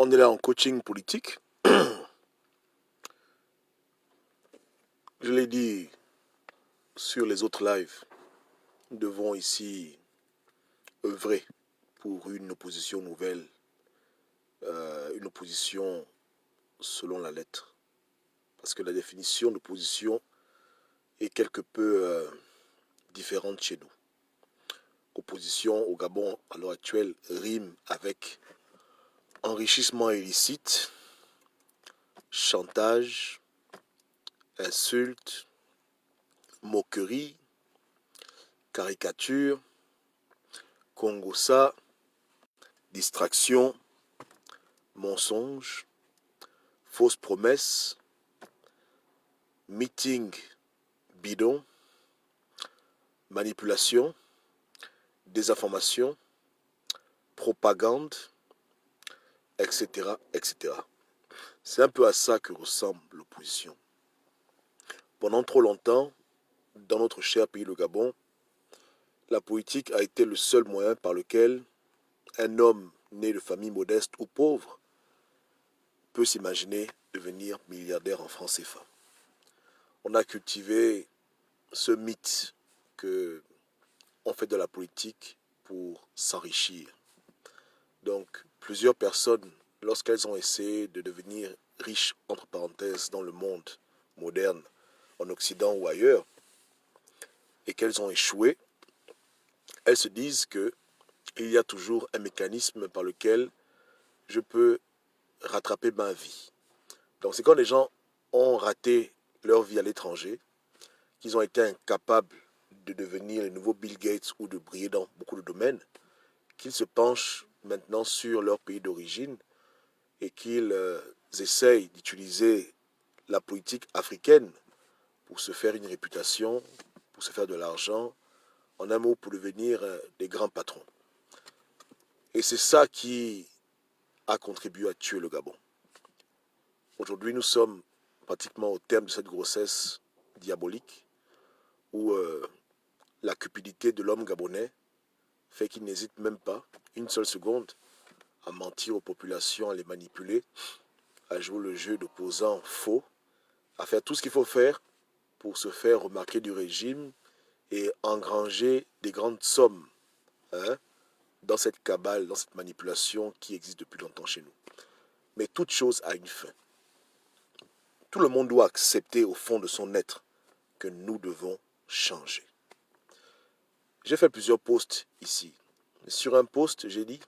On est là en coaching politique. Je l'ai dit sur les autres lives. Nous devons ici œuvrer pour une opposition nouvelle, une opposition selon la lettre. Parce que la définition d'opposition est quelque peu différente chez nous. Opposition au Gabon à l'heure actuelle rime avec enrichissement illicite, chantage, insulte, moquerie, caricature, congossa, distraction, mensonge, fausse promesse, meeting bidon, manipulation, désinformation, propagande, etc., etc. C'est un peu à ça que ressemble l'opposition. Pendant trop longtemps, dans notre cher pays, le Gabon, la politique a été le seul moyen par lequel un homme né de famille modeste ou pauvre peut s'imaginer devenir milliardaire en francs CFA. On a cultivé ce mythe que on fait de la politique pour s'enrichir. Donc, plusieurs personnes, lorsqu'elles ont essayé de devenir riches, entre parenthèses, dans le monde moderne, en Occident ou ailleurs, et qu'elles ont échoué, elles se disent qu'il y a toujours un mécanisme par lequel je peux rattraper ma vie. Donc, c'est quand les gens ont raté leur vie à l'étranger, qu'ils ont été incapables de devenir les nouveaux Bill Gates ou de briller dans beaucoup de domaines, qu'ils se penchent maintenant sur leur pays d'origine et qu'ils essayent d'utiliser la politique africaine pour se faire une réputation, pour se faire de l'argent, en un mot pour devenir des grands patrons. Et c'est ça qui a contribué à tuer le Gabon. Aujourd'hui, nous sommes pratiquement au terme de cette grossesse diabolique où la cupidité de l'homme gabonais fait qu'il n'hésite même pas une seule seconde à mentir aux populations, à les manipuler, à jouer le jeu d'opposants faux, à faire tout ce qu'il faut faire pour se faire remarquer du régime et engranger des grandes sommes dans cette cabale, dans cette manipulation qui existe depuis longtemps chez nous. Mais toute chose a une fin. Tout le monde doit accepter au fond de son être que nous devons changer. J'ai fait plusieurs posts ici. Sur un post, j'ai dit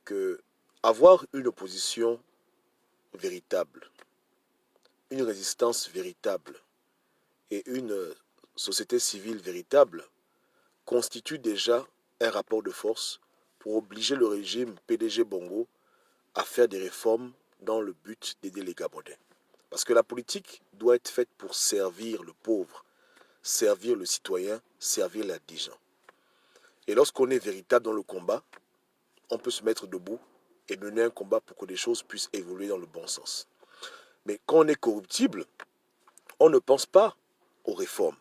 que avoir une opposition véritable, une résistance véritable et une société civile véritable constitue déjà un rapport de force pour obliger le régime PDG Bongo à faire des réformes dans le but d'aider les Gabonais. Parce que la politique doit être faite pour servir le pauvre, servir le citoyen, servir l'indigent. Et lorsqu'on est véritable dans le combat, on peut se mettre debout et mener un combat pour que les choses puissent évoluer dans le bon sens. Mais quand on est corruptible, on ne pense pas aux réformes.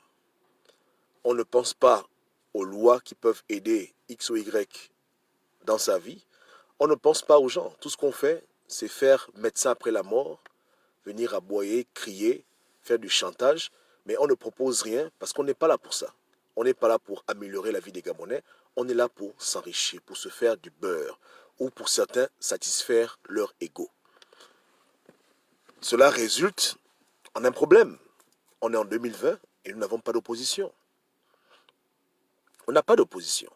On ne pense pas aux lois qui peuvent aider X ou Y dans sa vie. On ne pense pas aux gens. Tout ce qu'on fait, c'est faire médecin après la mort, venir aboyer, crier, faire du chantage, mais on ne propose rien parce qu'on n'est pas là pour ça. On n'est pas là pour améliorer la vie des Gabonais, on est là pour s'enrichir, pour se faire du beurre, ou pour certains, satisfaire leur ego. Cela résulte en un problème. On est en 2020 et nous n'avons pas d'opposition. On n'a pas d'opposition.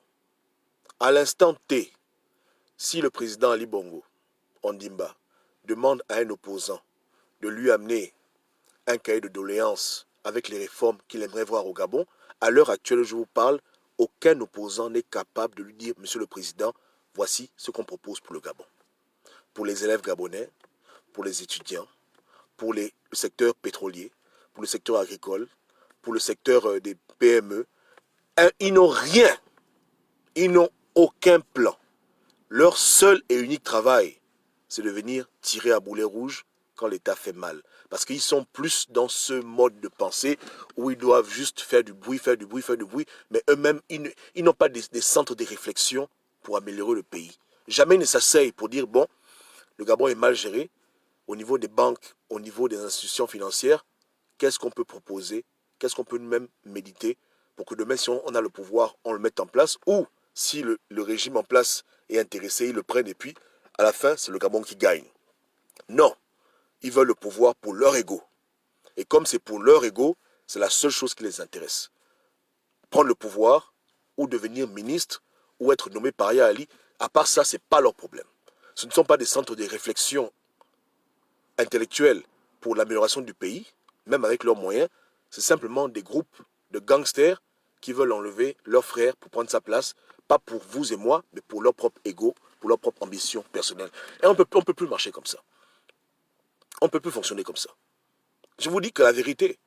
À l'instant T, si le président Ali Bongo, Ondimba, demande à un opposant de lui amener un cahier de doléances avec les réformes qu'il aimerait voir au Gabon, à l'heure actuelle, je vous parle, aucun opposant n'est capable de lui dire, Monsieur le Président, voici ce qu'on propose pour le Gabon. Pour les élèves gabonais, pour les étudiants, pour le secteur pétrolier, pour le secteur agricole, pour le secteur des PME. Ils n'ont rien. Ils n'ont aucun plan. Leur seul et unique travail, c'est de venir tirer à boulet rouge quand l'État fait mal. Parce qu'ils sont plus dans ce mode de pensée où ils doivent juste faire du bruit, mais eux-mêmes, ils n'ont pas des centres de réflexion pour améliorer le pays. Jamais ils ne s'asseyent pour dire, bon, le Gabon est mal géré au niveau des banques, au niveau des institutions financières. Qu'est-ce qu'on peut proposer? Qu'est-ce qu'on peut même méditer pour que demain, si on a le pouvoir, on le mette en place, ou si le régime en place est intéressé, ils le prennent et puis, à la fin, c'est le Gabon qui gagne. Non, ils veulent le pouvoir pour leur ego. Et comme c'est pour leur ego, c'est la seule chose qui les intéresse. Prendre le pouvoir, ou devenir ministre, ou être nommé par Yaya Ali, à part ça, ce n'est pas leur problème. Ce ne sont pas des centres de réflexion intellectuelle pour l'amélioration du pays, même avec leurs moyens. C'est simplement des groupes de gangsters qui veulent enlever leurs frères pour prendre sa place, pas pour vous et moi, mais pour leur propre ego, pour leur propre ambition personnelle. Et on peut plus marcher comme ça. On ne peut plus fonctionner comme ça. Je vous dis que la vérité,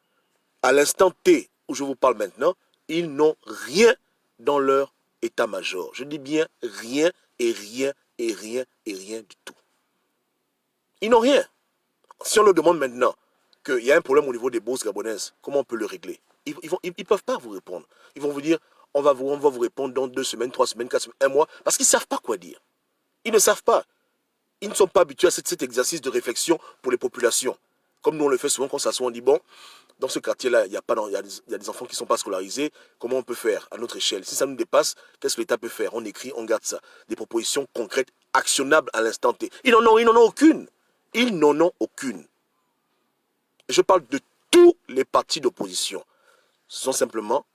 à l'instant T où je vous parle maintenant, ils n'ont rien dans leur état-major. Je dis bien rien et rien et rien et rien du tout. Ils n'ont rien. Si on leur demande maintenant qu'il y a un problème au niveau des bourses gabonaises, comment on peut le régler? Ils ne peuvent pas vous répondre. Ils vont vous dire, on va vous répondre dans 2 semaines, 3 semaines, 4 semaines, 1 mois, parce qu'ils ne savent pas quoi dire. Ils ne savent pas. Ils ne sont pas habitués à cet exercice de réflexion pour les populations. Comme nous on le fait souvent quand on s'assoit, on dit, bon, dans ce quartier-là, il y a des enfants qui ne sont pas scolarisés, comment on peut faire à notre échelle? Si ça nous dépasse, qu'est-ce que l'État peut faire? On écrit, on garde ça. Des propositions concrètes, actionnables à l'instant T. Ils n'en ont aucune. Ils n'en ont aucune. Je parle de tous les partis d'opposition. Ce sont simplement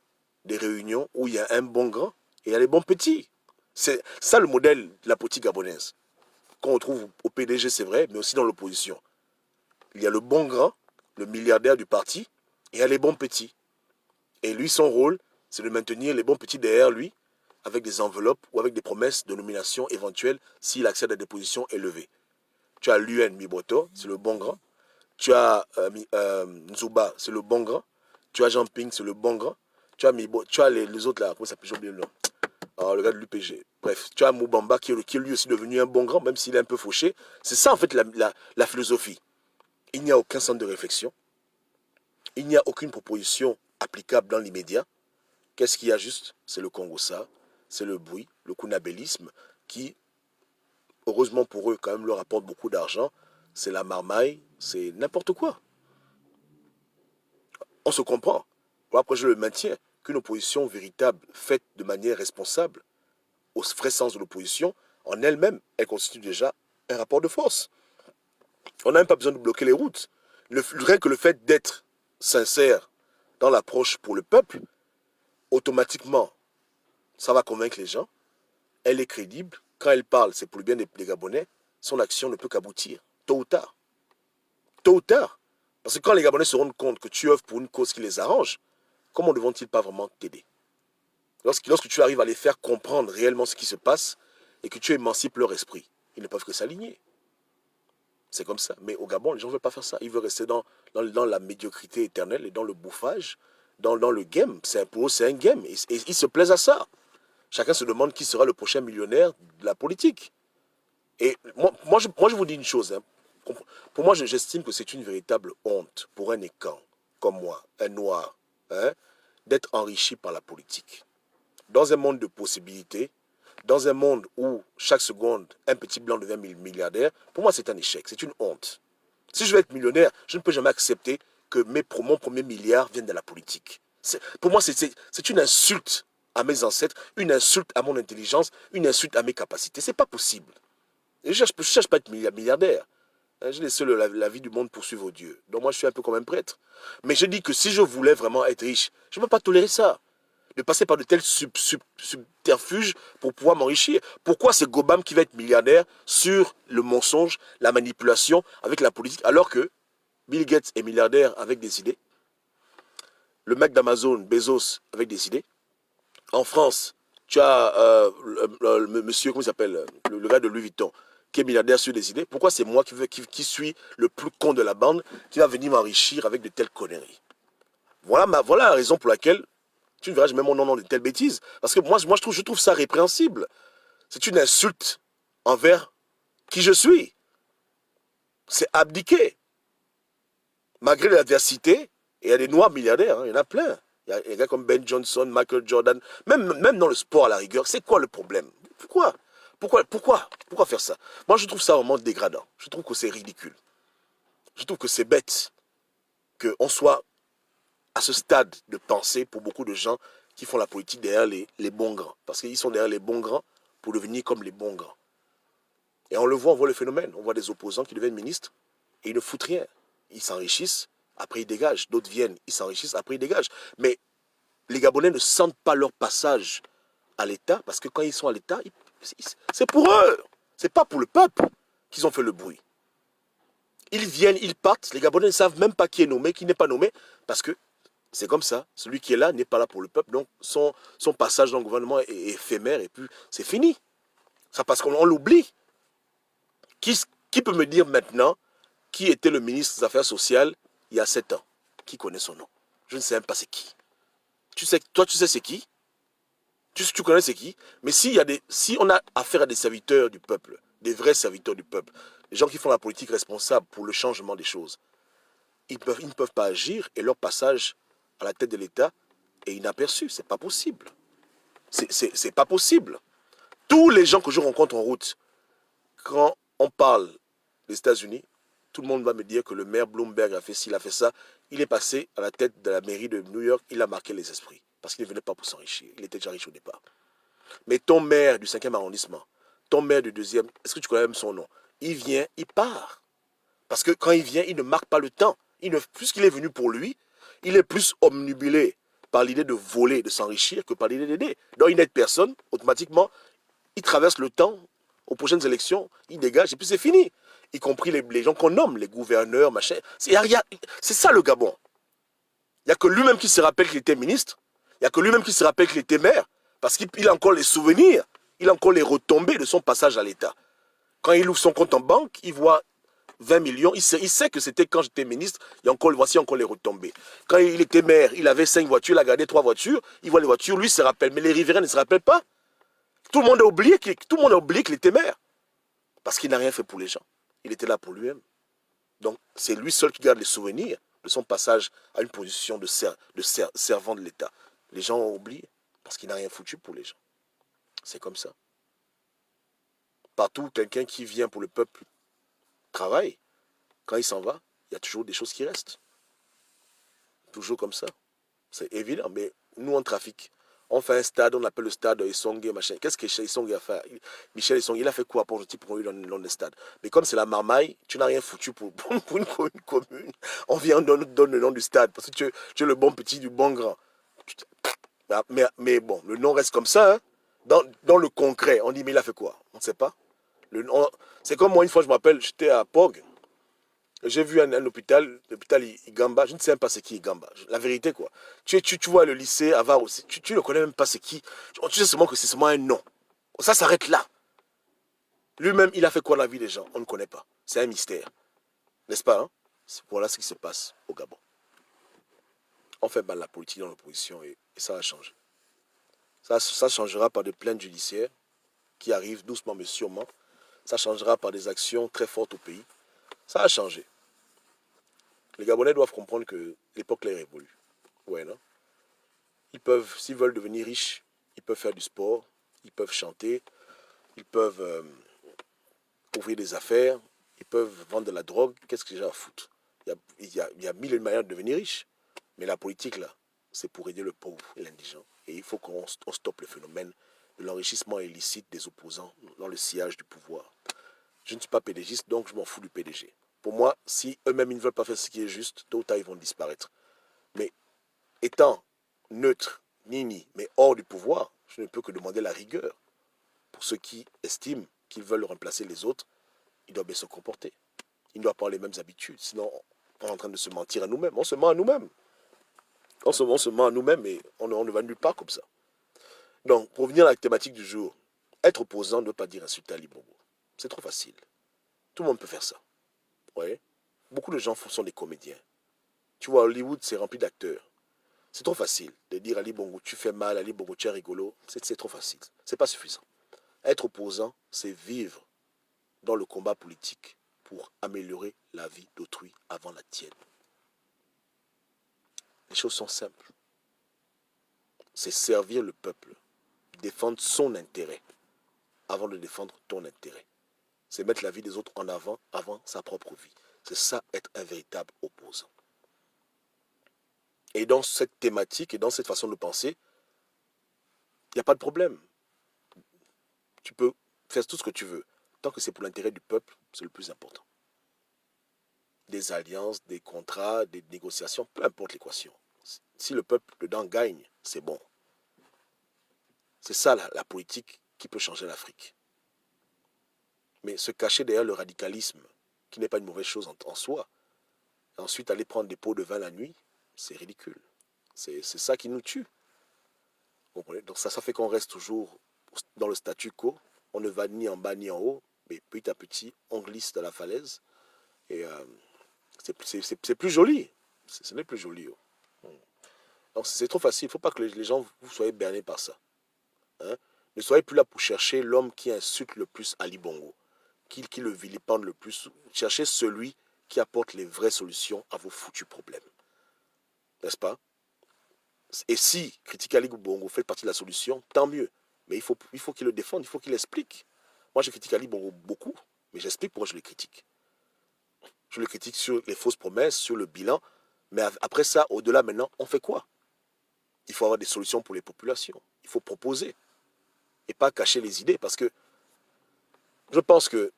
des réunions où il y a un bon grand et il y a les bons petits. C'est ça le modèle de la politique gabonaise. Qu'on retrouve au PDG, c'est vrai, mais aussi dans l'opposition. Il y a le bon grand, le milliardaire du parti, et il y a les bons petits. Et lui, son rôle, c'est de maintenir les bons petits derrière lui, avec des enveloppes ou avec des promesses de nomination éventuelles s'il accède à des positions élevées. Tu as l'UN Miboto, c'est le bon grand. Tu as Nzuba, c'est le bon grand. Tu as Jean Ping, c'est le bon grand. Tu as les autres là, comment ça s'appelle, j'ai oublié le nom. Alors, le gars de l'UPG. Bref, tu as Moubamba qui est lui aussi devenu un bon grand, même s'il est un peu fauché. C'est ça en fait la philosophie. Il n'y a aucun centre de réflexion. Il n'y a aucune proposition applicable dans l'immédiat. Qu'est-ce qu'il y a juste? C'est le Congossa, c'est le bruit, le kunabélisme qui, heureusement pour eux, quand même leur apporte beaucoup d'argent. C'est la marmaille, c'est n'importe quoi. On se comprend. Bon, après, je le maintiens, qu'une opposition véritable, faite de manière responsable, au vrai sens de l'opposition, en elle-même, elle constitue déjà un rapport de force. On n'a même pas besoin de bloquer les routes. Rien que le fait d'être sincère dans l'approche pour le peuple, automatiquement, ça va convaincre les gens. Elle est crédible. Quand elle parle, c'est pour le bien des Gabonais. Son action ne peut qu'aboutir, tôt ou tard. Tôt ou tard. Parce que quand les Gabonais se rendent compte que tu œuvres pour une cause qui les arrange, comment ne vont-ils pas vraiment t'aider? Lorsque tu arrives à les faire comprendre réellement ce qui se passe et que tu émancipes leur esprit, ils ne peuvent que s'aligner. C'est comme ça. Mais au Gabon, les gens ne veulent pas faire ça. Ils veulent rester dans la médiocrité éternelle et dans le bouffage, dans le game. Pour eux, c'est un game. Et ils se plaisent à ça. Chacun se demande qui sera le prochain millionnaire de la politique. Et moi, je vous dis une chose. Hein. Pour moi, j'estime que c'est une véritable honte pour un écan comme moi, un noir, hein, d'être enrichi par la politique. Dans un monde de possibilités, dans un monde où chaque seconde, un petit blanc devient milliardaire, pour moi, c'est un échec, c'est une honte. Si je veux être millionnaire, je ne peux jamais accepter que mon premier milliard vienne de la politique. Pour moi, c'est une insulte à mes ancêtres, une insulte à mon intelligence, une insulte à mes capacités. C'est pas possible. Et je ne cherche pas à être milliardaire. Je laisse la vie du monde poursuivre Dieu. Donc moi, je suis un peu comme un prêtre. Mais je dis que si je voulais vraiment être riche, je ne peux pas tolérer ça. De passer par de tels subterfuges pour pouvoir m'enrichir. Pourquoi c'est Gobam qui va être milliardaire sur le mensonge, la manipulation avec la politique, alors que Bill Gates est milliardaire avec des idées, le mec d'Amazon, Bezos, avec des idées. En France, tu as le monsieur, comment il s'appelle, le gars de Louis Vuitton, qui est milliardaire sur des idées. Pourquoi c'est moi qui suis le plus con de la bande, qui va venir m'enrichir avec de telles conneries? Voilà la raison pour laquelle tu ne verras jamais mon nom dans de telles bêtises. Parce que moi je trouve ça répréhensible. C'est une insulte envers qui je suis. C'est abdiquer. Malgré l'adversité, il y a des noirs milliardaires, hein, il y en a plein. Il y a des gars comme Ben Johnson, Michael Jordan, même dans le sport à la rigueur. C'est quoi le problème? Pourquoi Pourquoi faire ça? Moi, je trouve ça vraiment dégradant. Je trouve que c'est ridicule. Je trouve que c'est bête qu'on soit à ce stade de pensée pour beaucoup de gens qui font la politique derrière les bons grands. Parce qu'ils sont derrière les bons grands pour devenir comme les bons grands. Et on le voit, on voit le phénomène. On voit des opposants qui deviennent ministres et ils ne foutent rien. Ils s'enrichissent, après ils dégagent. D'autres viennent, ils s'enrichissent, après ils dégagent. Mais les Gabonais ne sentent pas leur passage à l'État parce que quand ils sont à l'État, c'est pour eux. C'est pas pour le peuple qu'ils ont fait le bruit. Ils viennent, ils partent. Les Gabonais ne savent même pas qui est nommé, qui n'est pas nommé, parce que c'est comme ça. Celui qui est là n'est pas là pour le peuple. Donc son passage dans le gouvernement est éphémère et puis c'est fini. Ça parce qu'on l'oublie. Qui peut me dire maintenant qui était le ministre des Affaires sociales il y a 7 ans? Qui connaît son nom? Je ne sais même pas c'est qui. Toi, tu sais c'est qui? Tu connais c'est qui? Mais si on a affaire à des serviteurs du peuple, des vrais serviteurs du peuple, des gens qui font la politique responsable pour le changement des choses, ils ne peuvent pas agir et leur passage à la tête de l'État est inaperçu. C'est pas possible. C'est pas possible. Tous les gens que je rencontre en route, quand on parle des États-Unis, tout le monde va me dire que le maire Bloomberg a fait ci, il a fait ça. Il est passé à la tête de la mairie de New York, il a marqué les esprits. Parce qu'il ne venait pas pour s'enrichir. Il était déjà riche au départ. Mais ton maire du 5e arrondissement, ton maire du 2e, est-ce que tu connais même son nom? Il vient, il part. Parce que quand il vient, il ne marque pas le temps. Puisqu'il est venu pour lui, il est plus omnubilé par l'idée de voler, de s'enrichir, que par l'idée d'aider. Donc il n'aide personne, automatiquement, il traverse le temps, aux prochaines élections, il dégage, et puis c'est fini. Y compris les gens qu'on nomme, les gouverneurs, machin. C'est ça le Gabon. Il n'y a que lui-même qui se rappelle qu'il était ministre. Il n'y a que lui-même qui se rappelle qu'il était maire. Parce qu'il a encore les souvenirs, il a encore les retombées de son passage à l'État. Quand il ouvre son compte en banque, il voit 20 millions. Il sait que c'était quand j'étais ministre. Voici encore les retombées. Quand il était maire, il avait 5 voitures, il a gardé 3 voitures. Il voit les voitures, lui se rappelle. Mais les riverains ne se rappellent pas. Tout le monde a oublié qu'il était maire. Parce qu'il n'a rien fait pour les gens. Il était là pour lui-même. Donc c'est lui seul qui garde les souvenirs de son passage à une position de servant de l'État. Les gens ont oublié. Parce qu'il n'a rien foutu pour les gens. C'est comme ça. Partout, quelqu'un qui vient pour le peuple travaille. Quand il s'en va, il y a toujours des choses qui restent. Toujours comme ça. C'est évident. Mais nous, on trafique. On fait un stade, on appelle le stade Essongue, machin. Qu'est-ce que Essongue a fait? Michel Essongue, il a fait quoi pour lui dans le stade? Mais comme c'est la marmaille, tu n'as rien foutu pour une commune. On vient, on donne le nom du stade. Parce que tu es le bon petit du bon grand. Mais bon, le nom reste comme ça. Hein. Dans le concret, on dit, mais il a fait quoi? On ne sait pas. C'est comme moi, une fois, je m'appelle, j'étais à Pog. J'ai vu un hôpital, l'hôpital Igamba. Je ne sais même pas c'est qui Igamba. La vérité, quoi. Tu vois le lycée Avar aussi. Tu ne connais même pas c'est qui. Tu sais seulement que c'est seulement un nom. Ça s'arrête là. Lui-même, il a fait quoi dans la vie des gens? On ne connaît pas. C'est un mystère. N'est-ce pas? Hein? Voilà ce qui se passe au Gabon. On fait mal la politique dans l'opposition et ça va changer. Ça changera par des plaintes judiciaires qui arrivent doucement mais sûrement. Ça changera par des actions très fortes au pays. Ça a changé. Les Gabonais doivent comprendre que l'époque là est révolue. Ouais, non? Ils peuvent, s'ils veulent devenir riches, ils peuvent faire du sport, ils peuvent chanter, ils peuvent ouvrir des affaires, ils peuvent vendre de la drogue. Qu'est-ce que j'ai à foutre? Il y a mille manières de devenir riche. Mais la politique, là, c'est pour aider le pauvre et l'indigent. Et il faut qu'on stoppe le phénomène de l'enrichissement illicite des opposants dans le sillage du pouvoir. Je ne suis pas PDGiste, donc je m'en fous du PDG. Pour moi, si eux-mêmes ils ne veulent pas faire ce qui est juste, tôt ou tard, ils vont disparaître. Mais étant neutre, mais hors du pouvoir, je ne peux que demander la rigueur. Pour ceux qui estiment qu'ils veulent remplacer les autres, ils doivent bien se comporter. Ils ne doivent pas avoir les mêmes habitudes. Sinon, on est en train de se mentir à nous-mêmes. On se ment à nous-mêmes. On se ment à nous-mêmes et on ne va nulle part comme ça. Donc, pour revenir à la thématique du jour, être opposant ne veut pas dire insulter Ali Bongo. C'est trop facile. Tout le monde peut faire ça. Ouais. Beaucoup de gens sont des comédiens. Tu vois, Hollywood, c'est rempli d'acteurs. C'est trop facile de dire Ali Bongo, tu fais mal, Ali Bongo, tu es rigolo. C'est trop facile. C'est pas suffisant. Être opposant, c'est vivre dans le combat politique pour améliorer la vie d'autrui avant la tienne. Les choses sont simples. C'est servir le peuple, défendre son intérêt. avant de défendre ton intérêt. C'est mettre la vie des autres en avant sa propre vie. C'est ça, être un véritable opposant. Et dans cette thématique et dans cette façon de penser, il n'y a pas de problème. Tu peux faire tout ce que tu veux. Tant que c'est pour l'intérêt du peuple, c'est le plus important. Des alliances, des contrats, des négociations, peu importe l'équation. Si le peuple dedans gagne, c'est bon. C'est ça la politique qui peut changer l'Afrique. Mais se cacher derrière le radicalisme, qui n'est pas une mauvaise chose en soi, et ensuite aller prendre des pots de vin la nuit, c'est ridicule. C'est ça qui nous tue. Vous comprenez? Donc ça fait qu'on reste toujours dans le statu quo. On ne va ni en bas ni en haut, mais petit à petit, on glisse de la falaise. Et c'est plus joli. Ce n'est plus joli. Donc c'est trop facile. Il ne faut pas que les gens vous soyez bernés par ça. Hein? Ne soyez plus là pour chercher l'homme qui insulte le plus Ali Bongo, qui le vilipende le plus. Cherchez celui qui apporte les vraies solutions à vos foutus problèmes. N'est-ce pas? Et si critiquer Ali Bongo fait partie de la solution, tant mieux. Mais il faut qu'il le défende, il faut qu'il explique. Moi, je critique Ali Bongo beaucoup, mais j'explique pourquoi je le critique. Je le critique sur les fausses promesses, sur le bilan. Mais après ça, au-delà maintenant, on fait quoi? Il faut avoir des solutions pour les populations. Il faut proposer. Et pas cacher les idées. Parce que je pense que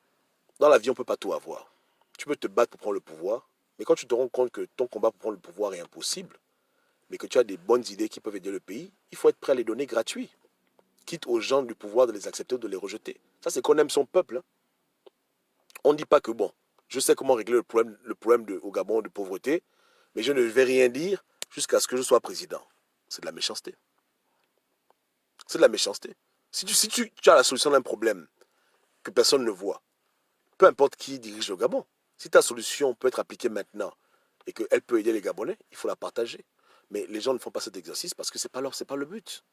dans la vie, on ne peut pas tout avoir. Tu peux te battre pour prendre le pouvoir, mais quand tu te rends compte que ton combat pour prendre le pouvoir est impossible, mais que tu as des bonnes idées qui peuvent aider le pays, il faut être prêt à les donner gratuits. Quitte aux gens du pouvoir de les accepter ou de les rejeter. Ça, c'est qu'on aime son peuple. Hein. On ne dit pas que, bon, je sais comment régler le problème au Gabon de pauvreté, mais je ne vais rien dire jusqu'à ce que je sois président. C'est de la méchanceté. C'est de la méchanceté. Si tu as la solution d'un problème que personne ne voit, peu importe qui dirige le Gabon, si ta solution peut être appliquée maintenant et qu'elle peut aider les Gabonais, il faut la partager. Mais les gens ne font pas cet exercice parce que ce n'est pas le but.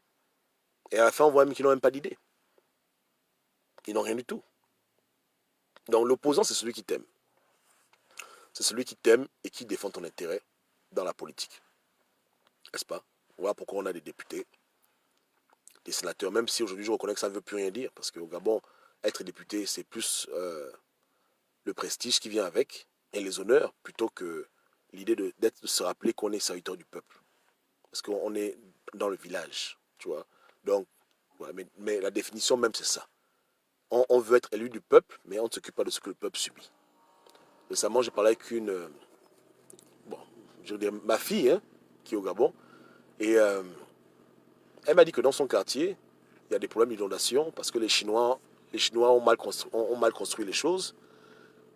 Et à la fin, on voit même qu'ils n'ont même pas d'idée. Ils n'ont rien du tout. Donc l'opposant, c'est celui qui t'aime. C'est celui qui t'aime et qui défend ton intérêt dans la politique. N'est-ce pas? Voilà pourquoi on a des députés, des sénateurs, même si aujourd'hui je reconnais que ça ne veut plus rien dire, parce qu'au Gabon, être député, c'est plus le prestige qui vient avec, et les honneurs, plutôt que l'idée de se rappeler qu'on est serviteur du peuple. Parce qu'on est dans le village, tu vois. Donc, voilà, mais la définition même, c'est ça. On veut être élu du peuple, mais on ne s'occupe pas de ce que le peuple subit. Récemment, j'ai parlé avec bon, je veux dire, ma fille, hein, qui est au Gabon, et elle m'a dit que dans son quartier, il y a des problèmes d'inondation parce que les Chinois ont mal construit les choses.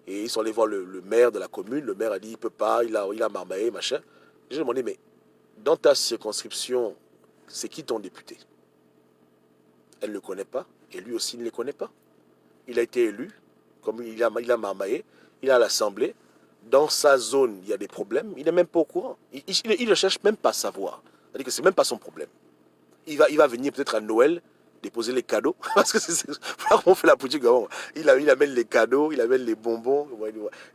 Et ils sont allés voir le maire de la commune. Le maire a dit il ne peut pas, il a marmaillé, machin. J'ai demandé, mais dans ta circonscription, c'est qui ton député? Elle ne le connaît pas et lui aussi ne le connaît pas. Il a été élu, comme il a marmaillé, il est à l'Assemblée. Dans sa zone, il y a des problèmes, il n'est même pas au courant. Il ne cherche même pas à savoir. C'est-à-dire que ce n'est même pas son problème. Il va venir peut-être à Noël déposer les cadeaux. Parce que c'est comment on fait la politique. Il amène les cadeaux, il amène les bonbons.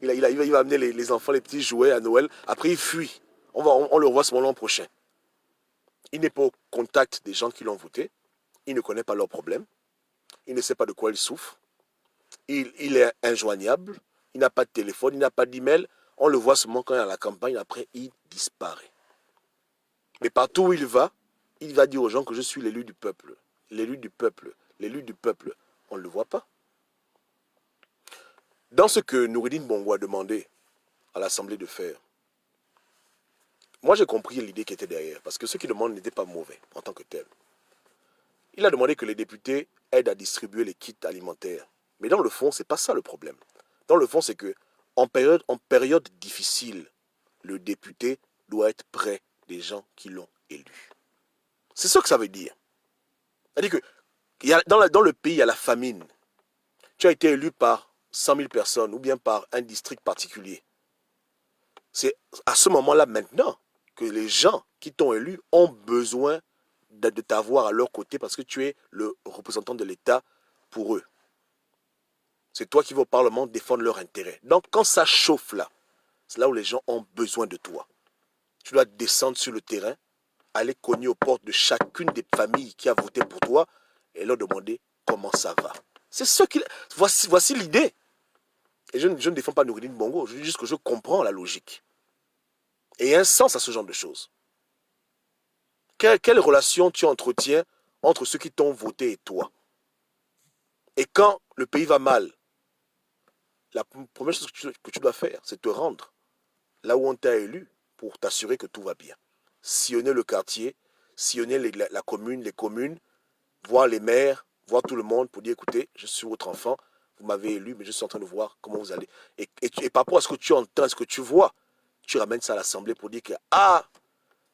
Il va amener les enfants, les petits jouets à Noël. Après, il fuit. On le revoit ce moment l'an prochain. Il n'est pas au contact des gens qui l'ont voté. Il ne connaît pas leurs problèmes. Il ne sait pas de quoi ils souffrent. Il est injoignable. Il n'a pas de téléphone, il n'a pas d'email. On le voit seulement quand il est à la campagne. Après, il disparaît. Mais partout où il va dire aux gens que je suis l'élu du peuple. L'élu du peuple. L'élu du peuple. On ne le voit pas. Dans ce que Noureddine Bongo a demandé à l'Assemblée de faire, moi j'ai compris l'idée qui était derrière. Parce que ce qu'il demande n'était pas mauvais en tant que tel. Il a demandé que les députés aident à distribuer les kits alimentaires. Mais dans le fond, ce n'est pas ça le problème. Dans le fond, c'est que en période difficile, le député doit être près des gens qui l'ont élu. C'est ça que ça veut dire. C'est-à-dire que dans le pays, il y a la famine. Tu as été élu par 100 000 personnes ou bien par un district particulier. C'est à ce moment-là maintenant que les gens qui t'ont élu ont besoin de t'avoir à leur côté parce que tu es le représentant de l'État pour eux. C'est toi qui vas au Parlement défendre leurs intérêts. Donc quand ça chauffe là, c'est là où les gens ont besoin de toi. Tu dois descendre sur le terrain, aller cogner aux portes de chacune des familles qui a voté pour toi et leur demander comment ça va. C'est ce qu'il... Voici l'idée. Et je ne défends pas Noureddin Bongo, je dis juste que je comprends la logique. Et il y a un sens à ce genre de choses. Quelle relation tu entretiens entre ceux qui t'ont voté et toi? Et quand le pays va mal, la première chose que tu dois faire, c'est te rendre là où on t'a élu pour t'assurer que tout va bien. Sillonner le quartier, sillonner la commune, les communes, voir les maires, voir tout le monde pour dire écoutez, je suis votre enfant, vous m'avez élu, mais je suis en train de voir comment vous allez. Et par rapport à ce que tu entends, à ce que tu vois, tu ramènes ça à l'Assemblée pour dire que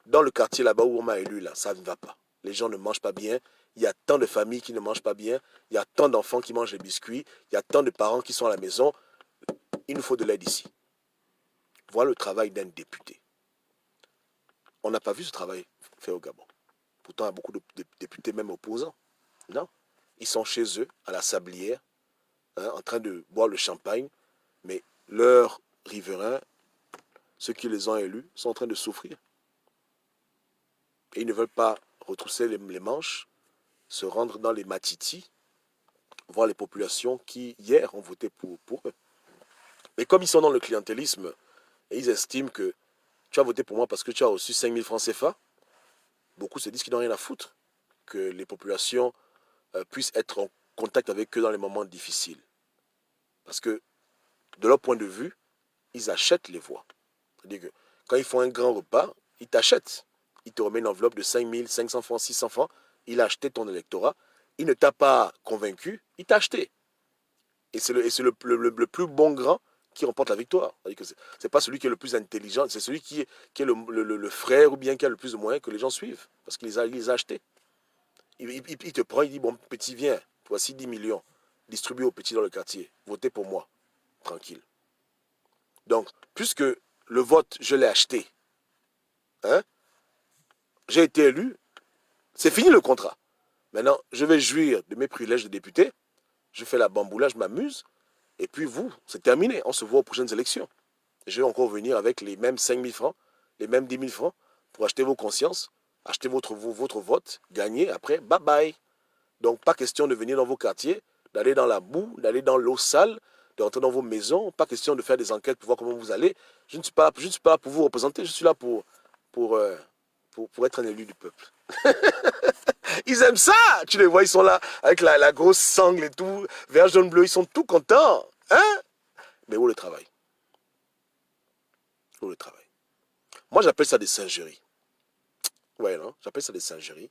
dans le quartier là-bas où on m'a élu, là, ça ne va pas. Les gens ne mangent pas bien, il y a tant de familles qui ne mangent pas bien, il y a tant d'enfants qui mangent les biscuits, il y a tant de parents qui sont à la maison, il nous faut de l'aide ici. Voilà le travail d'un député. On n'a pas vu ce travail fait au Gabon. Pourtant, il y a beaucoup de députés, même opposants. Non. Ils sont chez eux, à la sablière, en train de boire le champagne, mais leurs riverains, ceux qui les ont élus, sont en train de souffrir. Et ils ne veulent pas retrousser les manches, se rendre dans les matitis, voir les populations qui, hier, ont voté pour eux. Mais comme ils sont dans le clientélisme, et ils estiment que tu as voté pour moi parce que tu as reçu 5 000 francs CFA, beaucoup se disent qu'ils n'ont rien à foutre, que les populations puissent être en contact avec eux dans les moments difficiles. Parce que, de leur point de vue, ils achètent les voix. C'est-à-dire que quand ils font un grand repas, ils t'achètent. Ils te remettent une enveloppe de 5 000, 500 francs, 600 francs. Il a acheté ton électorat. Il ne t'a pas convaincu, il t'a acheté. Et c'est le plus bon grand qui remporte la victoire. Ce n'est pas celui qui est le plus intelligent, c'est celui qui est le frère ou bien qui a le plus de moyens que les gens suivent. Parce qu'il les a achetés. Il te prend, il dit, bon, petit, viens, voici 10 millions. Distribue aux petits dans le quartier. Votez pour moi. Tranquille. Donc, puisque le vote, je l'ai acheté, hein, j'ai été élu, c'est fini le contrat. Maintenant, je vais jouir de mes privilèges de député, je fais la bamboula, je m'amuse, et puis vous, c'est terminé. On se voit aux prochaines élections. Je vais encore venir avec les mêmes 5 000 francs, les mêmes 10 000 francs, pour acheter vos consciences, acheter votre vote, gagner, après, bye bye. Donc, pas question de venir dans vos quartiers, d'aller dans la boue, d'aller dans l'eau sale, de rentrer dans vos maisons, pas question de faire des enquêtes pour voir comment vous allez. Je ne suis pas là pour vous représenter, je suis là pour, euh, pour être un élu du peuple. Ils aiment ça. Tu les vois, ils sont là avec la grosse sangle et tout, vert, jaune, bleu, ils sont tout contents. Hein? Mais où le travail? Où le travail? Moi, j'appelle ça des singeries. Ouais, non? J'appelle ça des singeries.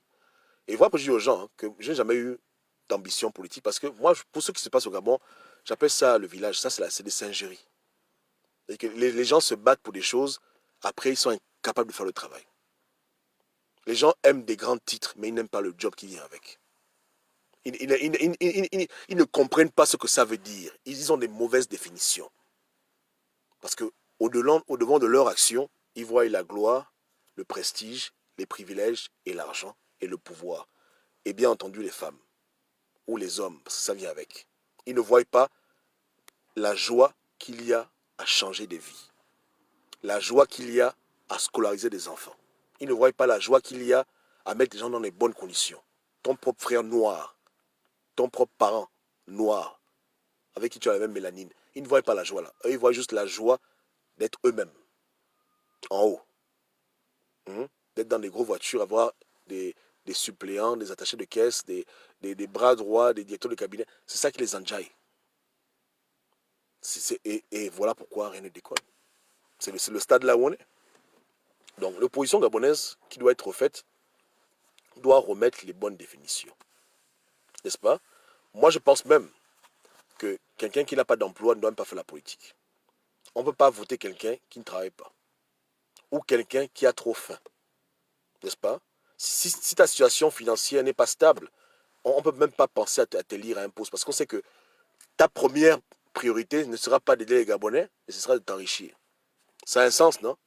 Et voilà pourquoi je dis aux gens que je n'ai jamais eu d'ambition politique. Parce que moi, pour ce qui se passe au Gabon, j'appelle ça le village. Ça, c'est des singeries. Les gens se battent pour des choses. Après, ils sont incapables de faire le travail. Les gens aiment des grands titres, mais ils n'aiment pas le job qui vient avec. Ils ne comprennent pas ce que ça veut dire. Ils ont des mauvaises définitions. Parce que au-devant de leur action, ils voient la gloire, le prestige, les privilèges et l'argent et le pouvoir. Et bien entendu les femmes ou les hommes, parce que ça vient avec. Ils ne voient pas la joie qu'il y a à changer de vie. La joie qu'il y a à scolariser des enfants. Ils ne voient pas la joie qu'il y a à mettre les gens dans les bonnes conditions. Ton propre frère noir, ton propre parent noir, avec qui tu as la même mélanine. Ils ne voient pas la joie là. Eux, ils voient juste la joie d'être eux-mêmes, en haut. D'être dans des grosses voitures, avoir des suppléants, des attachés de caisse, des bras droits, des directeurs de cabinet. C'est ça qui les enjaille. Et voilà pourquoi rien ne décolle. C'est le stade là où on est. Donc l'opposition gabonaise qui doit être refaite doit remettre les bonnes définitions. N'est-ce pas? Moi je pense même que quelqu'un qui n'a pas d'emploi ne doit même pas faire la politique. On ne peut pas voter quelqu'un qui ne travaille pas. Ou quelqu'un qui a trop faim. N'est-ce pas? Si ta situation financière n'est pas stable, on ne peut même pas penser à t'élire à un poste. Parce qu'on sait que ta première priorité ne sera pas d'aider les Gabonais, mais ce sera de t'enrichir. Ça a un sens, non?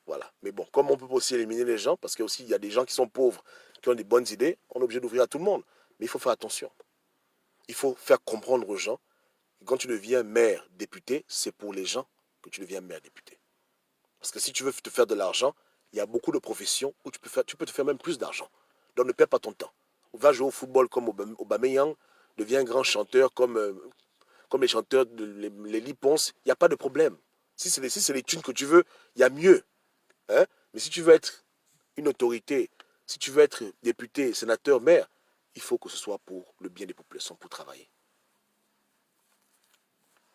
Voilà. Mais bon, comme on peut aussi éliminer les gens, parce qu'il y a des gens qui sont pauvres, qui ont des bonnes idées, on est obligé d'ouvrir à tout le monde. Mais il faut faire attention. Il faut faire comprendre aux gens que quand tu deviens maire, député, c'est pour les gens que tu deviens maire, député. Parce que si tu veux te faire de l'argent, il y a beaucoup de professions où tu peux te faire même plus d'argent. Donc ne perds pas ton temps. Va jouer au football comme Aubameyang, deviens un grand chanteur comme les chanteurs, les Lipons, il n'y a pas de problème. Si c'est les thunes que tu veux, il y a mieux. Hein? Mais si tu veux être une autorité, si tu veux être député, sénateur, maire, il faut que ce soit pour le bien des populations, pour travailler.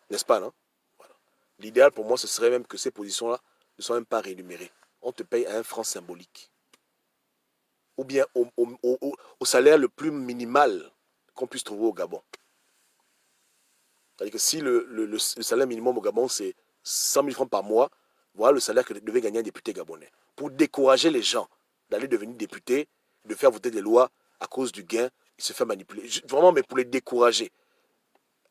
N'est-ce pas, non? Voilà. L'idéal pour moi, ce serait même que ces positions-là ne soient même pas rémunérées. On te paye à un franc symbolique. Ou bien au salaire le plus minimal qu'on puisse trouver au Gabon. C'est-à-dire que si le salaire minimum au Gabon, c'est 100 000 francs par mois, voilà le salaire que devait gagner un député gabonais. Pour décourager les gens d'aller devenir députés, de faire voter des lois à cause du gain, ils se font manipuler. Vraiment, mais pour les décourager.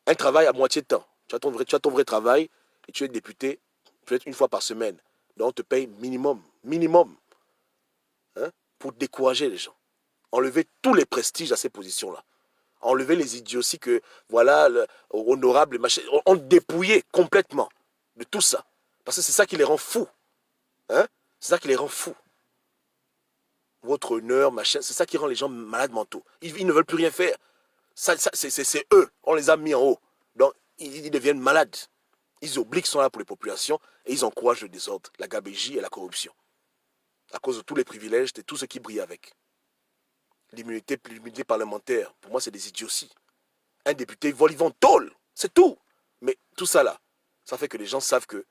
Un travail à moitié de temps. Tu as ton vrai travail et tu es député peut-être une fois par semaine. Donc on te paye minimum. Minimum. Hein, pour décourager les gens. Enlever tous les prestiges à ces positions-là. Enlever les idioties que, voilà, honorable, machin, on dépouillait complètement de tout ça. Parce que c'est ça qui les rend fous. Hein? C'est ça qui les rend fous. Votre honneur, machin, c'est ça qui rend les gens malades mentaux. Ils ne veulent plus rien faire. C'est eux, on les a mis en haut. Donc, ils deviennent malades. Ils oublient qu'ils sont là pour les populations et ils encouragent le désordre, la gabégie et la corruption. À cause de tous les privilèges et tout ce qui brille avec. L'immunité parlementaire, pour moi, c'est des idioties. Un député vole, ils vont tôle. C'est tout. Mais tout ça là, ça fait que les gens savent que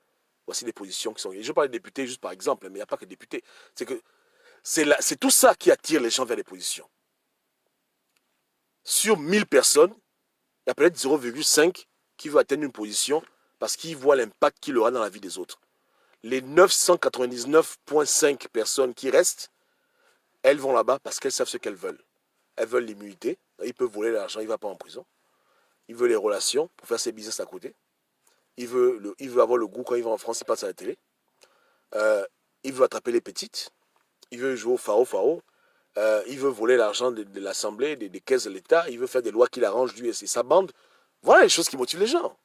voici les positions qui sont. Et je parle de députés juste par exemple, mais il n'y a pas que des députés. C'est que c'est tout ça qui attire les gens vers les positions. Sur 1000 personnes, il y a peut-être 0,5 qui veut atteindre une position parce qu'il voit l'impact qu'il aura dans la vie des autres. Les 999,5 personnes qui restent, elles vont là-bas parce qu'elles savent ce qu'elles veulent. Elles veulent l'immunité, ils peuvent voler l'argent, il ne va pas en prison. Il veut les relations pour faire ses business à côté. Il veut avoir le goût quand il va en France, il passe à la télé. Il veut attraper les petites. Il veut jouer au faro. Il veut voler l'argent de l'Assemblée, des caisses de l'État. Il veut faire des lois qu'il arrange lui et sa bande. Voilà les choses qui motivent les gens.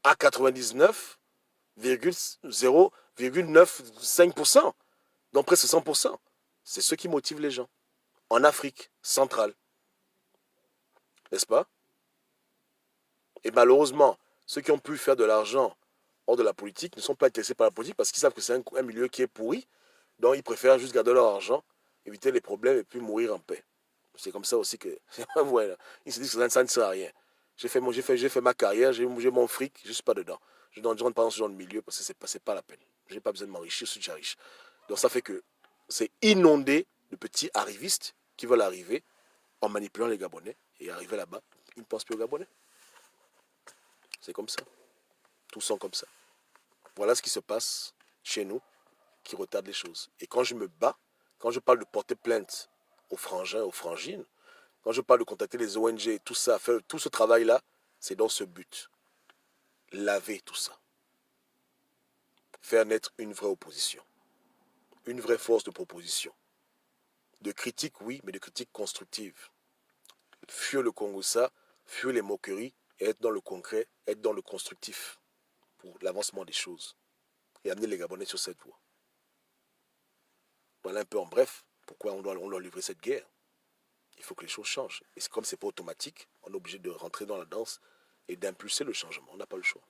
À 99,0,995%, donc presque 100%. C'est ce qui motive les gens. En Afrique centrale. N'est-ce pas? Et malheureusement, ceux qui ont pu faire de l'argent hors de la politique ne sont pas intéressés par la politique parce qu'ils savent que c'est un milieu qui est pourri. Donc ils préfèrent juste garder leur argent, éviter les problèmes et puis mourir en paix. C'est comme ça aussi que... voilà. Ils se disent que ça ne sert à rien. J'ai fait ma carrière, j'ai mon fric, je ne suis pas dedans. Je ne rentre pas dans ce genre de milieu parce que ce n'est pas la peine. Je n'ai pas besoin de m'enrichir, je suis déjà riche. Donc ça fait que c'est inondé de petits arrivistes qui veulent arriver en manipulant les Gabonais. Et arriver là-bas, ils ne pensent plus aux Gabonais. C'est comme ça. Tous sont comme ça. Voilà ce qui se passe chez nous qui retarde les choses. Et quand je me bats, quand je parle de porter plainte aux frangins, aux frangines, quand je parle de contacter les ONG et tout ça, faire tout ce travail-là, c'est dans ce but. Laver tout ça. Faire naître une vraie opposition. Une vraie force de proposition. De critique, oui, mais de critique constructive. Fuir le Congossa, fuir les moqueries, et être dans le concret, être dans le constructif pour l'avancement des choses. Et amener les Gabonais sur cette voie. Voilà un peu en bref pourquoi on doit livrer cette guerre. Il faut que les choses changent. Et comme ce n'est pas automatique, on est obligé de rentrer dans la danse et d'impulser le changement. On n'a pas le choix.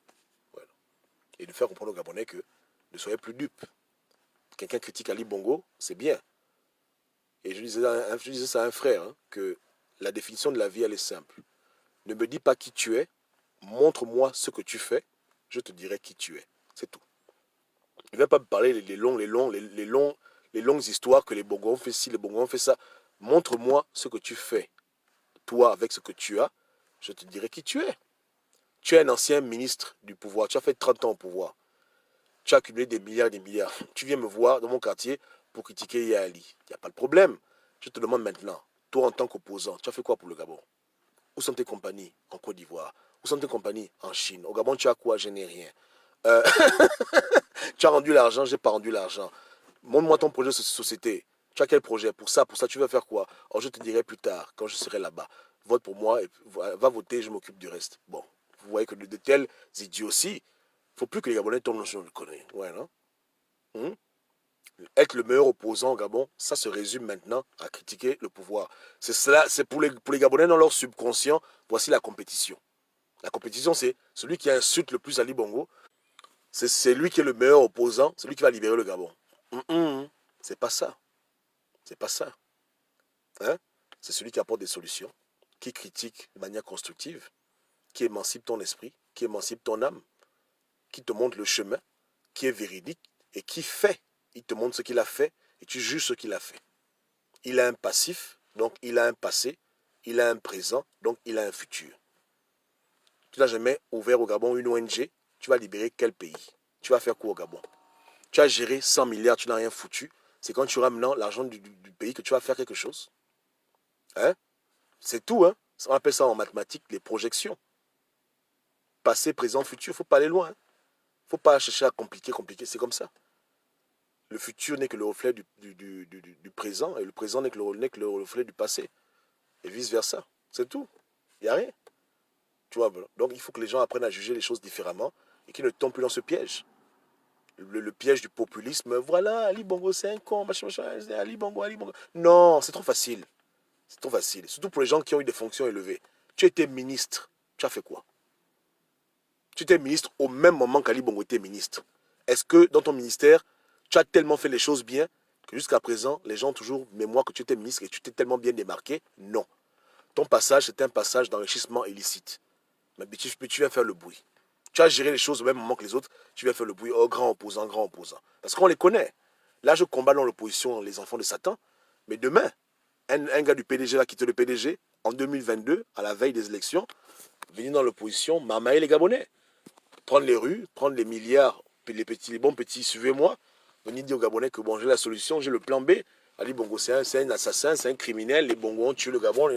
Voilà. Et de faire comprendre aux Gabonais que ne soyez plus dupes. Quelqu'un critique Ali Bongo, c'est bien. Et je disais ça à un frère, hein, que la définition de la vie, elle est simple. Ne me dis pas qui tu es, montre-moi ce que tu fais, je te dirai qui tu es. C'est tout. Ne viens pas me parler les longues histoires que les Bongos ont fait ci, les Bongos ont fait ça. Montre-moi ce que tu fais. Toi, avec ce que tu as, je te dirai qui tu es. Tu es un ancien ministre du pouvoir. Tu as fait 30 ans au pouvoir. Tu as accumulé des milliards et des milliards. Tu viens me voir dans mon quartier pour critiquer Yaali. Il n'y a pas de problème. Je te demande maintenant, toi en tant qu'opposant, tu as fait quoi pour le Gabon? Où sont tes compagnies en Côte d'Ivoire? Où sont tes compagnies en Chine? Au Gabon, tu as quoi? Je n'ai rien. Euh, tu as rendu l'argent, je n'ai pas rendu l'argent. Montre-moi ton projet de société. Tu as quel projet? Pour ça, tu vas faire quoi? Alors, je te dirai plus tard, quand je serai là-bas. Vote pour moi, et va voter, je m'occupe du reste. Bon, vous voyez que de tels idioties, il ne faut plus que les Gabonais tombent dans ce genre de conneries. Ouais, non? Être le meilleur opposant au Gabon, ça se résume maintenant à critiquer le pouvoir. C'est cela, c'est pour les Gabonais dans leur subconscient, voici la compétition. La compétition, c'est celui qui insulte le plus Ali Bongo, c'est lui qui est le meilleur opposant, celui qui va libérer le Gabon. C'est pas ça. C'est pas ça. Hein? C'est celui qui apporte des solutions, qui critique de manière constructive, qui émancipe ton esprit, qui émancipe ton âme, qui te montre le chemin, qui est véridique et qui fait. Il te montre ce qu'il a fait et tu juges ce qu'il a fait. Il a un passif, donc il a un passé, il a un présent, donc il a un futur. Tu n'as jamais ouvert au Gabon une ONG, tu vas libérer quel pays? Tu vas faire quoi au Gabon? Tu as géré 100 milliards, tu n'as rien foutu. C'est quand tu auras maintenant l'argent du pays que tu vas faire quelque chose. Hein? C'est tout, hein? On appelle ça en mathématiques les projections. Passé, présent, futur, il ne faut pas aller loin. Il ne faut pas chercher à compliquer, c'est comme ça. Le futur n'est que le reflet du présent et le présent n'est que le reflet du passé. Et vice-versa. C'est tout. Il n'y a rien. Tu vois, donc il faut que les gens apprennent à juger les choses différemment et qu'ils ne tombent plus dans ce piège. Le piège du populisme, voilà, Ali Bongo c'est un con, machin, Ali Bongo, Ali Bongo. Non, c'est trop facile. C'est trop facile. Surtout pour les gens qui ont eu des fonctions élevées. Tu étais ministre, tu as fait quoi? Tu étais ministre au même moment qu'Ali Bongo était ministre. Est-ce que dans ton ministère, tu as tellement fait les choses bien que jusqu'à présent, les gens ont toujours mémoire que tu étais ministre et tu t'es tellement bien démarqué? Non. Ton passage, c'était un passage d'enrichissement illicite. Mais tu viens faire le bruit. Tu as géré les choses au même moment que les autres, tu viens faire le bruit. Oh, grand opposant, grand opposant. Parce qu'on les connaît. Là, je combats dans l'opposition les enfants de Satan. Mais demain, un gars du PDG va quitter le PDG en 2022, à la veille des élections, venir dans l'opposition, marmailler les Gabonais. Prendre les rues, prendre les milliards, les bons petits, suivez-moi. Venir dire aux Gabonais que bon, j'ai la solution, j'ai le plan B. Ali Bongo, c'est un assassin, c'est un criminel, les Bongos ont tué le Gabon.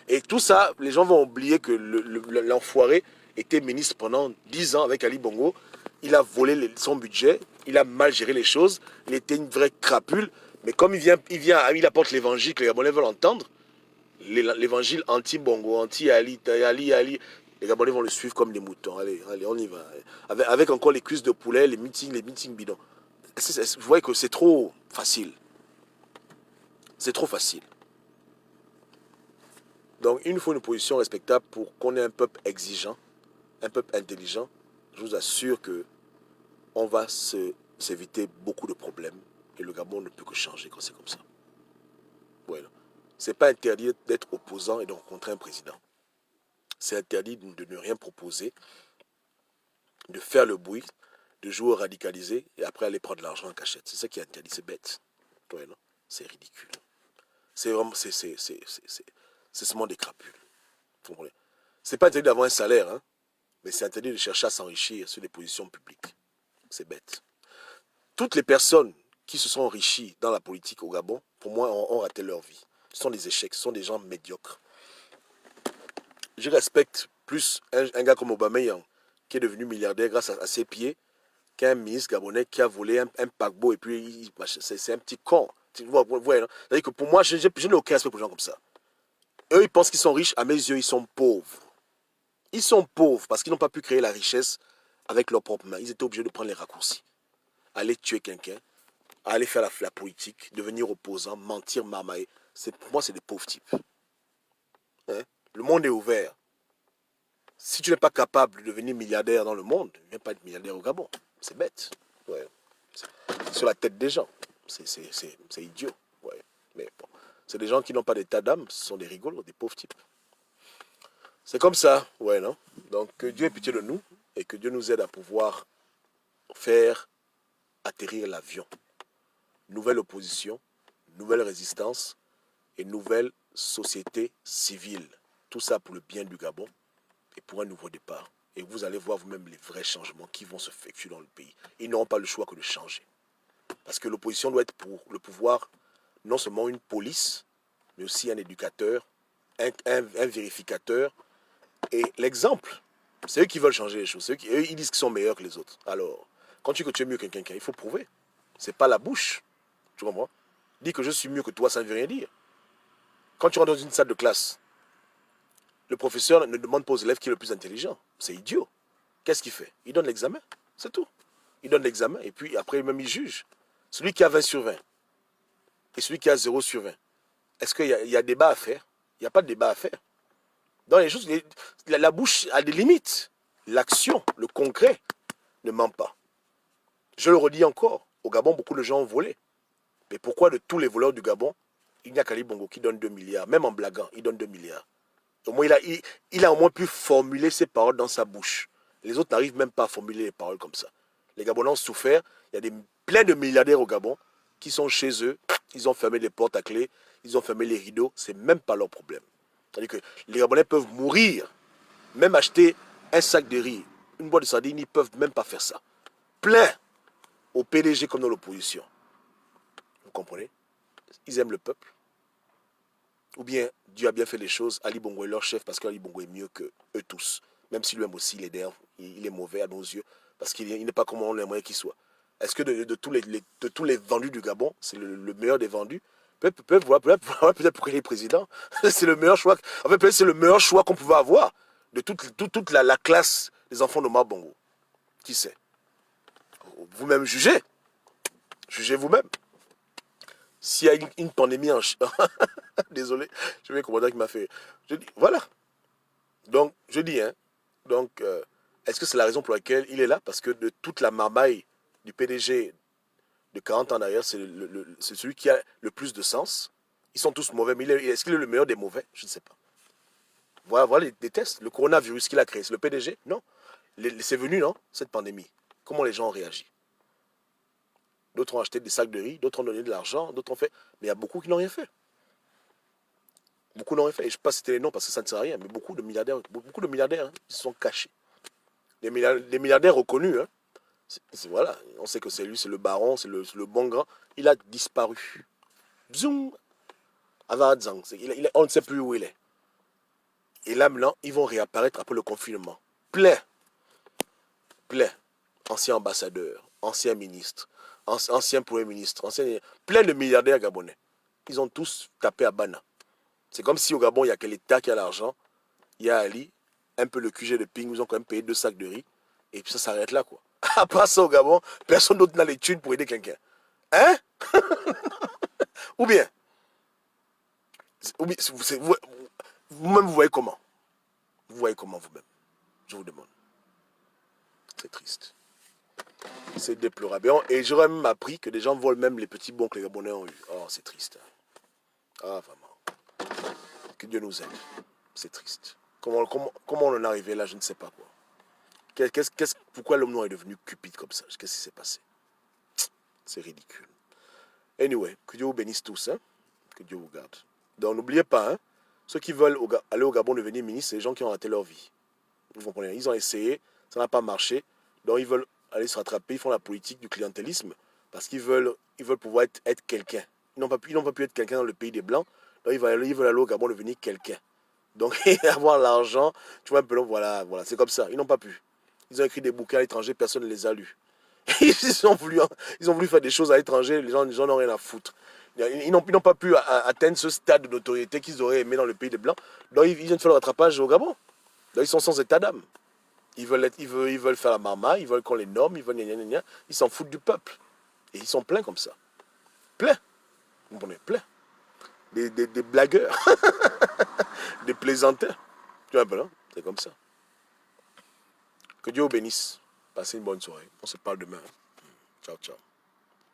Et tout ça, les gens vont oublier que l'enfoiré était ministre pendant 10 ans avec Ali Bongo. Il a volé son budget, il a mal géré les choses, il était une vraie crapule. Mais comme il apporte l'évangile que les Gabonais veulent entendre, l'évangile anti-Bongo, anti-Ali, Ali, les Gabonais vont le suivre comme des moutons. Allez, on y va. Avec encore les cuisses de poulet, les meetings bidons. Vous voyez que c'est trop facile. C'est trop facile. Donc, il nous faut une position respectable pour qu'on ait un peuple exigeant, un peuple intelligent. Je vous assure que on va s'éviter beaucoup de problèmes et le Gabon ne peut que changer quand c'est comme ça. Voilà. C'est pas interdit d'être opposant et de rencontrer un président. C'est interdit de ne rien proposer, de faire le bruit, de jouer au radicalisé et après aller prendre de l'argent en cachette. C'est ça qui est interdit, c'est bête. Ouais, non? C'est ridicule. C'est vraiment, c'est seulement des crapules. C'est pas interdit d'avoir un salaire, hein, mais c'est interdit de chercher à s'enrichir sur des positions publiques. C'est bête. Toutes les personnes qui se sont enrichies dans la politique au Gabon, pour moi, ont raté leur vie. Ce sont des échecs, ce sont des gens médiocres. Je respecte plus un gars comme Aubameyang, qui est devenu milliardaire grâce à ses pieds, qu'un ministre gabonais qui a volé un paquebot et puis c'est un petit con. Tu vois, c'est-à-dire que pour moi, je n'ai aucun respect pour les gens comme ça. Eux, ils pensent qu'ils sont riches. À mes yeux, ils sont pauvres. Ils sont pauvres parce qu'ils n'ont pas pu créer la richesse avec leurs propres mains. Ils étaient obligés de prendre les raccourcis. Aller tuer quelqu'un, aller faire la politique, devenir opposant, mentir, marmailler. Pour moi, c'est des pauvres types. Hein? Le monde est ouvert. Si tu n'es pas capable de devenir milliardaire dans le monde, ne viens pas être milliardaire au Gabon. C'est bête. Ouais. C'est sur la tête des gens. C'est idiot. Ouais. Mais bon. C'est des gens qui n'ont pas d'état d'âme. Ce sont des rigolos, des pauvres types. C'est comme ça. Ouais, non? Donc, que Dieu ait pitié de nous et que Dieu nous aide à pouvoir faire atterrir l'avion. Nouvelle opposition, nouvelle résistance et nouvelle société civile. Tout ça pour le bien du Gabon et pour un nouveau départ. Et vous allez voir vous-même les vrais changements qui vont se effectuer dans le pays. Ils n'auront pas le choix que de changer. Parce que l'opposition doit être pour le pouvoir non seulement une police, mais aussi un éducateur, un vérificateur et l'exemple. C'est eux qui veulent changer les choses. Eux, ils disent qu'ils sont meilleurs que les autres. Alors, quand tu dis que tu es mieux que quelqu'un, il faut prouver. C'est pas la bouche. Tu comprends? Dire que je suis mieux que toi, ça ne veut rien dire. Quand tu rentres dans une salle de classe, le professeur ne demande pas aux élèves qui est le plus intelligent. C'est idiot. Qu'est-ce qu'il fait? Il donne l'examen. C'est tout. Il donne l'examen et puis après, même, il juge. Celui qui a 20 sur 20 et celui qui a 0 sur 20. Est-ce qu'il y a débat à faire? Il n'y a pas de débat à faire. Dans les choses, la bouche a des limites. L'action, le concret, ne ment pas. Je le redis encore, au Gabon, beaucoup de gens ont volé. Mais pourquoi de tous les voleurs du Gabon, il n'y a qu'Ali Bongo qui donne 2 milliards, même en blaguant, il donne 2 milliards. Au moins, il a au moins pu formuler ses paroles dans sa bouche. Les autres n'arrivent même pas à formuler les paroles comme ça. Les Gabonais ont souffert. Il y a plein de milliardaires au Gabon qui sont chez eux. Ils ont fermé les portes à clé. Ils ont fermé les rideaux. C'est même pas leur problème. C'est-à-dire que les Gabonais peuvent mourir. Même acheter un sac de riz, une boîte de sardines, ils ne peuvent même pas faire ça. Plein au PDG comme dans l'opposition. Vous comprenez? Ils aiment le peuple. Ou bien Dieu a bien fait les choses, Ali Bongo est leur chef parce qu'Ali Bongo est mieux que eux tous. Même si lui-même aussi il est mauvais à nos yeux, parce qu'il n'est pas comme on aimerait qu'il soit. Est-ce que de tous les vendus du Gabon, c'est le meilleur des vendus? Peut-être pourquoi il est président. C'est le meilleur choix. En fait, peut-être c'est le meilleur choix qu'on pouvait avoir de toute la classe des enfants de Mabongo. Qui sait? Vous-même jugez. Jugez vous-même. S'il y a une pandémie en désolé, je vais comprendre qui m'a fait. Je dis, voilà. Donc, je dis, hein. Donc, est-ce que c'est la raison pour laquelle il est là? Parce que de toute la marmaille du PDG de 40 ans d'ailleurs, c'est celui qui a le plus de sens. Ils sont tous mauvais, mais est-ce qu'il est le meilleur des mauvais? Je ne sais pas. Voilà les tests. Le coronavirus qu'il a créé, c'est le PDG? Non. C'est venu, non? Cette pandémie. Comment les gens ont réagi? D'autres ont acheté des sacs de riz, d'autres ont donné de l'argent, d'autres ont fait. Mais il y a beaucoup qui n'ont rien fait. Beaucoup n'ont rien fait. Et je ne sais pas citer les noms parce que ça ne sert à rien. Mais beaucoup de milliardaires hein, ils se sont cachés. Des milliardaires reconnus. Hein. Voilà. On sait que c'est lui, c'est le baron, c'est le bon grand. Il a disparu. Zoom. On ne sait plus où il est. Et là, maintenant, ils vont réapparaître après le confinement. Plein. Anciens ambassadeurs, anciens ministres, anciens premiers ministres, plein de milliardaires gabonais. Ils ont tous tapé à Bana. C'est comme si au Gabon, il y a que l'État qui a l'argent, il y a Ali, un peu le QG de Ping, ils ont quand même payé 2 sacs de riz, et puis ça s'arrête là, quoi. À part ça, au Gabon, personne d'autre n'a les thunes pour aider quelqu'un. Hein? Ou bien, vous-même, vous voyez comment? Vous voyez comment vous-même? Je vous demande. C'est triste. C'est déplorable. Et j'aurais même appris que des gens volent même les petits bons que les Gabonais ont eu. Oh, c'est triste. Ah, vraiment. Que Dieu nous aide. C'est triste. Comment on en est arrivé là, je ne sais pas quoi. Pourquoi l'homme noir est devenu cupide comme ça? Qu'est-ce qui s'est passé? C'est ridicule. Anyway, que Dieu vous bénisse tous. Hein? Que Dieu vous garde. Donc n'oubliez pas, hein, ceux qui veulent aller au Gabon devenir ministre, c'est les gens qui ont raté leur vie. Vous comprenez? Ils ont essayé, ça n'a pas marché. Donc ils veulent aller se rattraper, ils font la politique du clientélisme parce qu'ils veulent pouvoir être quelqu'un. Ils n'ont pas pu être quelqu'un dans le pays des Blancs. Donc ils veulent aller au Gabon devenir quelqu'un. Donc avoir l'argent, tu vois un peu, voilà, c'est comme ça. Ils n'ont pas pu. Ils ont écrit des bouquins à l'étranger, personne ne les a lus. ils ont voulu faire des choses à l'étranger, les gens n'ont rien à foutre. Ils n'ont pas pu atteindre ce stade de notoriété qu'ils auraient aimé dans le pays des Blancs. Donc ils viennent faire le rattrapage au Gabon. Donc ils sont sans état d'âme. Ils veulent faire la marmaille, ils veulent qu'on les nomme, ils s'en foutent du peuple. Et ils sont pleins comme ça. Pleins. Vous comprenez? Pleins. Des blagueurs. Des plaisanteurs. Tu vois un peu, non? C'est comme ça. Que Dieu vous bénisse. Passez une bonne soirée. On se parle demain. Ciao, ciao.